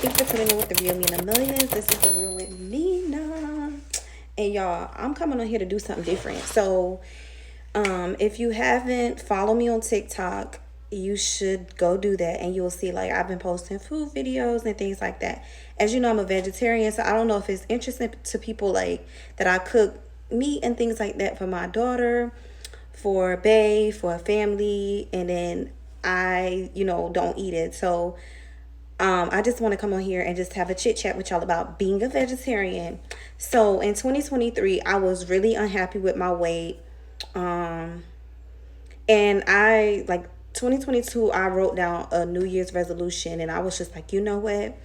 Thank you for tuning in with the Real Mina Millions. This is the Real with Mina. And y'all, I'm coming on here to do something different. So, if you haven't followed me on TikTok, you should go do that, and you'll see like I've been posting food videos and things like that. As you know, I'm a vegetarian, so I don't know if it's interesting to people like that I cook meat and things like that for my daughter, for Bae, for a family, and then I, don't eat it. So I just want to come on here and just have a chit chat with y'all about being a vegetarian. So in 2023, I was really unhappy with my weight. And I, like 2022, I wrote down a New Year's resolution, and I was just like, you know what?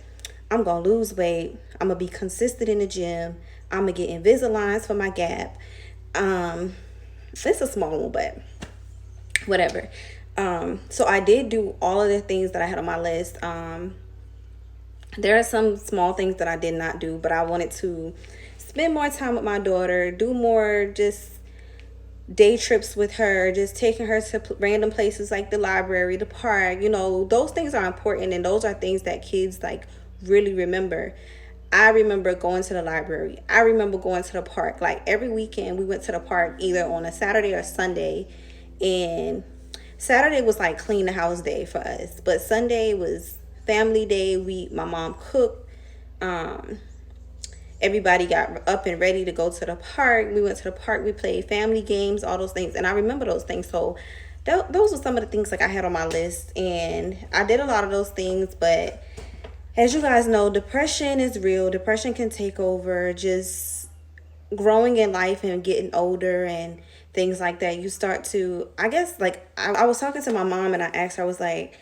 I'm going to lose weight. I'm going to be consistent in the gym. I'm going to get Invisaligns for my gap. It's a small one, but whatever. So I did do all of the things that I had on my list. There are some small things that I did not do, but I wanted to spend more time with my daughter, do more just day trips with her, just taking her to random places like the library, the park. Those things are important, and those are things that kids like really remember. I remember going to the library. I remember going to the park. Like every weekend we went to the park either on a Saturday or Sunday, and Saturday was like clean the house day for us, but Sunday was family day. My mom cooked. Everybody got up and ready to go to the park. We went to the park. We played family games, all those things, and I remember those things. So those were some of the things like I had on my list, and I did a lot of those things. But as you guys know, depression is real. Depression can take over. Just growing in life and getting older and things like that, you start to, I guess, like I was talking to my mom, and I asked her, I was like,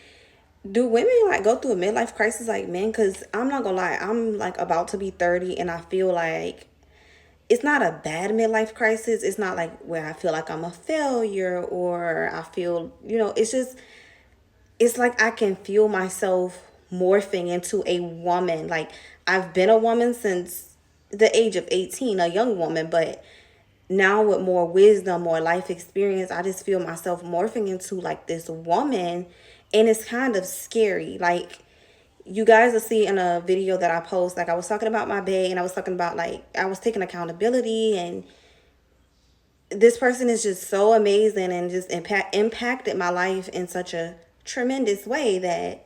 do women like go through a midlife crisis like men? Because I'm not gonna lie, I'm like about to be 30, and I feel like it's not a bad midlife crisis. It's not like where I feel like I'm a failure, or I feel, it's like I can feel myself morphing into a woman. Like I've been a woman since the age of 18, a young woman, but now with more wisdom, more life experience, I just feel myself morphing into like this woman, and it's kind of scary. Like you guys will see in a video that I post, like I was talking about my bae, and I was talking about like I was taking accountability, and this person is just so amazing and just impacted my life in such a tremendous way that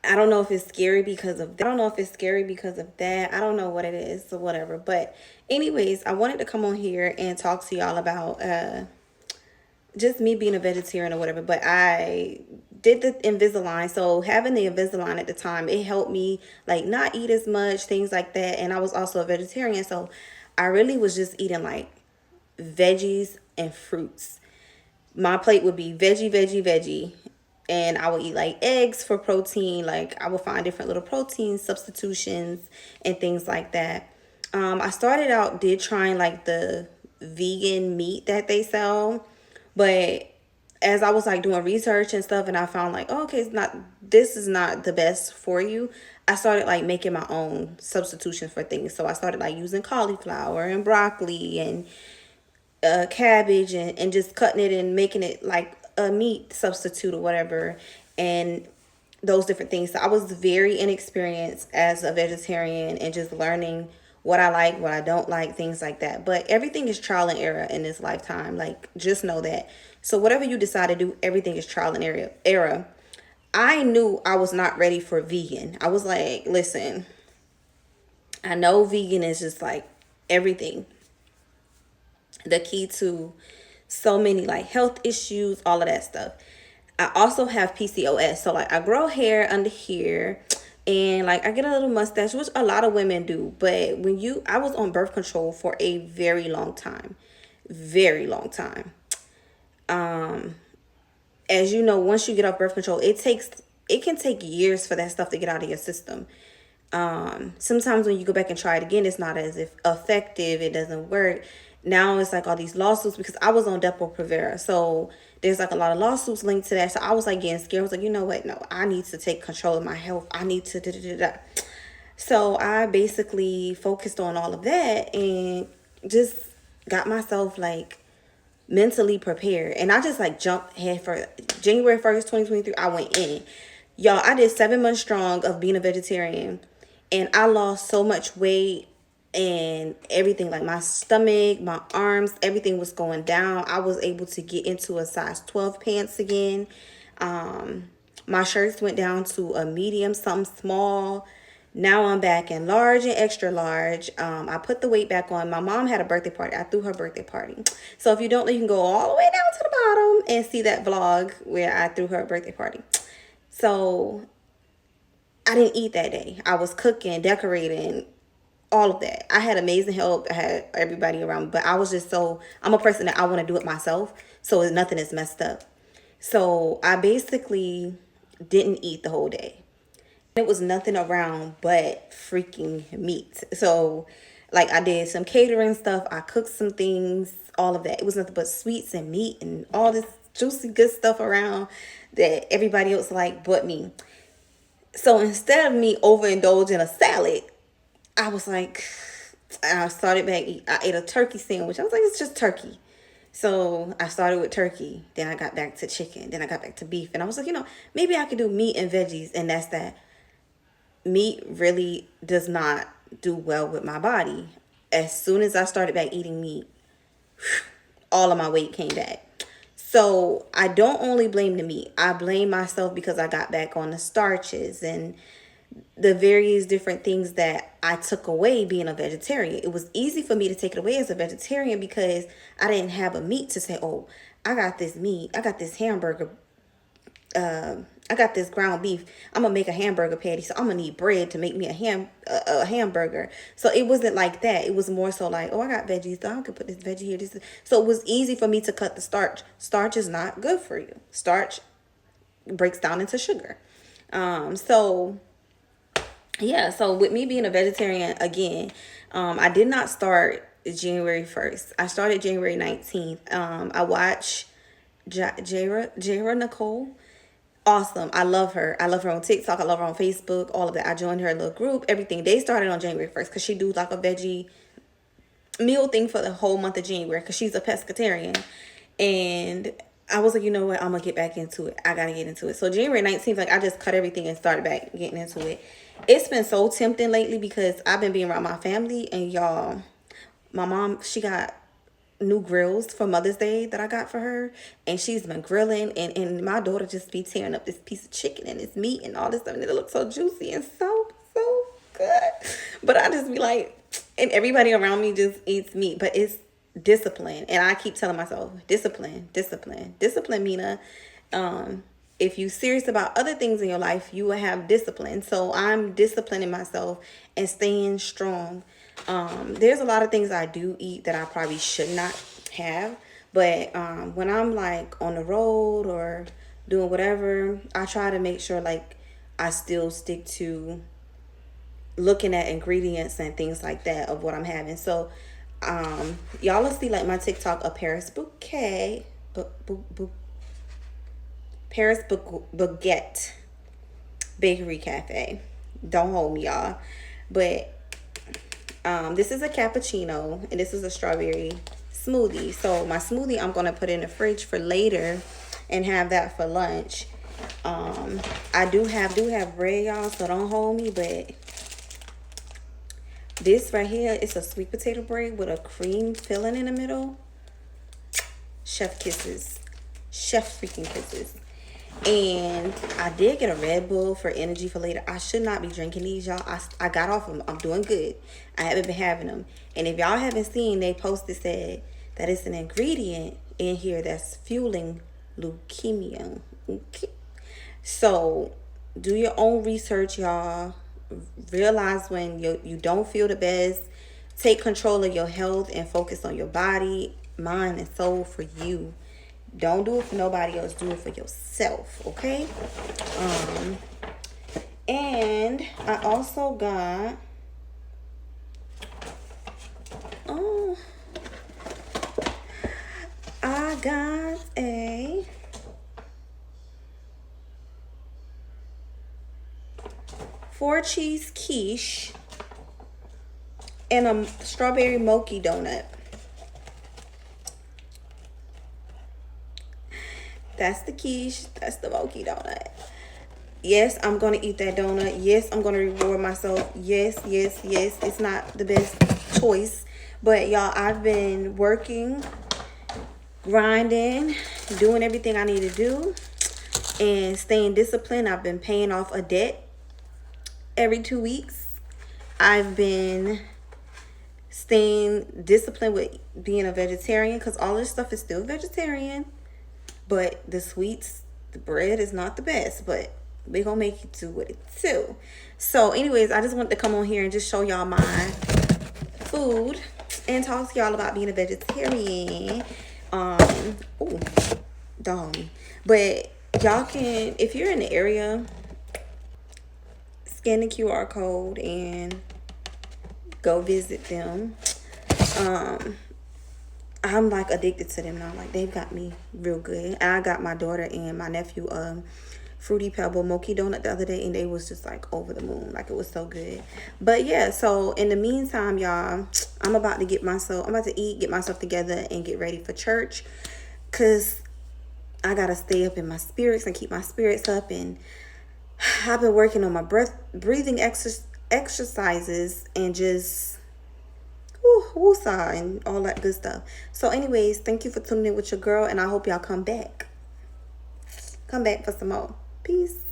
I don't know if it's scary because of that. I don't know if it's scary because of that. I don't know what it is, so whatever. But anyways, I wanted to come on here and talk to y'all about just me being a vegetarian or whatever. But I did the Invisalign. So having the Invisalign at the time, it helped me like not eat as much, things like that. And I was also a vegetarian. So I really was just eating like veggies and fruits. My plate would be veggie, veggie, veggie. And I would eat like eggs for protein. Like I would find different little protein substitutions and things like that. I started out trying like the vegan meat that they sell, but as I was like doing research and stuff, and I found like, oh, okay, this is not the best for you. I started like making my own substitutions for things. So I started like using cauliflower and broccoli and cabbage, and just cutting it and making it like a meat substitute or whatever, and those different things. So I was very inexperienced as a vegetarian and just learning what I like, what I don't like, things like that. But everything is trial and error in this lifetime. Like just know that. So whatever you decide to do, everything is trial and error. I knew I was not ready for vegan. I was like, listen, I know vegan is just like everything, the key to so many like health issues, all of that stuff. I also have PCOS. So like I grow hair under here, and like I get a little mustache, which a lot of women do. But I was on birth control for a very long time. Very long time. As you know, once you get off birth control, it can take years for that stuff to get out of your system. Sometimes when you go back and try it again, it's not as effective. It doesn't work. Now it's like all these lawsuits, because I was on Depo-Provera. So there's like a lot of lawsuits linked to that. So I was like getting scared. I was like, you know what? No, I need to take control of my health. I need to da-da-da-da. So I basically focused on all of that and just got myself like mentally prepared. And I just like jumped head for January 1st, 2023. I went in. Y'all, I did 7 months strong of being a vegetarian, and I lost so much weight and everything. Like my stomach, my arms, everything was going down. I was able to get into a size 12 pants again. My shirts went down to a medium, something small. Now I'm back in large and extra large. I put the weight back on. My mom had a birthday party. I threw her birthday party. So if you don't know, you can go all the way down to the bottom and see that vlog where I threw her a birthday party. So I didn't eat that day. I was cooking, decorating, all of that. I had amazing help. I had everybody around me, but I was just I'm a person that I want to do it myself. So nothing is messed up. So I basically didn't eat the whole day. It was nothing around but freaking meat. So like I did some catering stuff. I cooked some things, all of that. It was nothing but sweets and meat and all this juicy good stuff around that everybody else liked but me. So instead of me overindulging a salad, I was like, I started back. I ate a turkey sandwich. I was like, it's just turkey. So I started with turkey. Then I got back to chicken. Then I got back to beef. And I was like, maybe I could do meat and veggies. And that's that. Meat really does not do well with my body. As soon as I started back eating meat, all of my weight came back. So I don't only blame the meat. I blame myself because I got back on the starches and the various different things that I took away being a vegetarian. It was easy for me to take it away as a vegetarian because I didn't have a meat to say, oh, I got this meat. I got this hamburger. I got this ground beef. I'm going to make a hamburger patty. So I'm going to need bread to make me a hamburger. So it wasn't like that. It was more so like, oh, I got veggies. So I could put this veggie here. So it was easy for me to cut the starch. Starch is not good for you. Starch breaks down into sugar. So with me being a vegetarian, again, I did not start January 1st. I started January 19th. I watched Jara Nicole. Awesome. I love her. I love her on TikTok. I love her on Facebook, all of that. I joined her little group, everything. They started on January 1st because she do like a veggie meal thing for the whole month of January because she's a pescatarian. And I was like, you know what? I'm going to get back into it. I got to get into it. So January 19th, like I just cut everything and started back getting into it. It's been so tempting lately because I've been being around my family and y'all, my mom, she got new grills for Mother's Day that I got for her, and she's been grilling, and my daughter just be tearing up this piece of chicken and this meat and all this stuff, and it looks so juicy and so good. But I just be like, and everybody around me just eats meat, but it's discipline. And I keep telling myself, discipline, Mina. If you serious about other things in your life, you will have discipline. So I'm disciplining myself and staying strong. There's a lot of things I do eat that I probably should not have. But when I'm like on the road or doing whatever, I try to make sure like I still stick to looking at ingredients and things like that of what I'm having. So y'all will see like my TikTok, a Paris bouquet, Baguette Bakery Cafe. Don't hold me, y'all. But this is a cappuccino and this is a strawberry smoothie. So my smoothie I'm gonna put in the fridge for later and have that for lunch. I do have bread, y'all, so don't hold me, but this right here is a sweet potato bread with a cream filling in the middle. Chef kisses. Chef freaking kisses. And I did get a Red Bull for energy for later. I should not be drinking these, y'all. I got off them. I'm doing good. I haven't been having them. And if y'all haven't seen, they posted said that it's an ingredient in here that's fueling leukemia. Okay. So do your own research, y'all. Realize when you don't feel the best. Take control of your health and focus on your body, mind, and soul for you. Don't do it for nobody else. Do it for yourself, okay? And I also got a four-cheese quiche and a strawberry mochi donut. That's the quiche. That's the mochi donut. Yes, I'm gonna eat that donut. Yes, I'm gonna reward myself. Yes, yes, yes. It's not the best choice, but y'all, I've been working, grinding, doing everything I need to do, and staying disciplined. I've been paying off a debt every 2 weeks. I've been staying disciplined with being a vegetarian, because all this stuff is still vegetarian, but the sweets, the bread is not the best, but we gonna make it do what it do. So anyways, I just wanted to come on here and just show y'all my food and talk to y'all about being a vegetarian. Oh, dog. But y'all can, if you're in the area, scan the QR code and go visit them. I'm like addicted to them now. Like, they've got me real good. I got my daughter and my nephew Fruity Pebble Mochi donut the other day, and they was just like over the moon. Like, it was so good. But yeah, so in the meantime, y'all, I'm about to eat, get myself together, and get ready for church, because I gotta stay up in my spirits and keep my spirits up. And I've been working on my breathing exercises, and just woosah and all that good stuff. So anyways, thank you for tuning in with your girl, and I hope y'all come back for some more. Peace.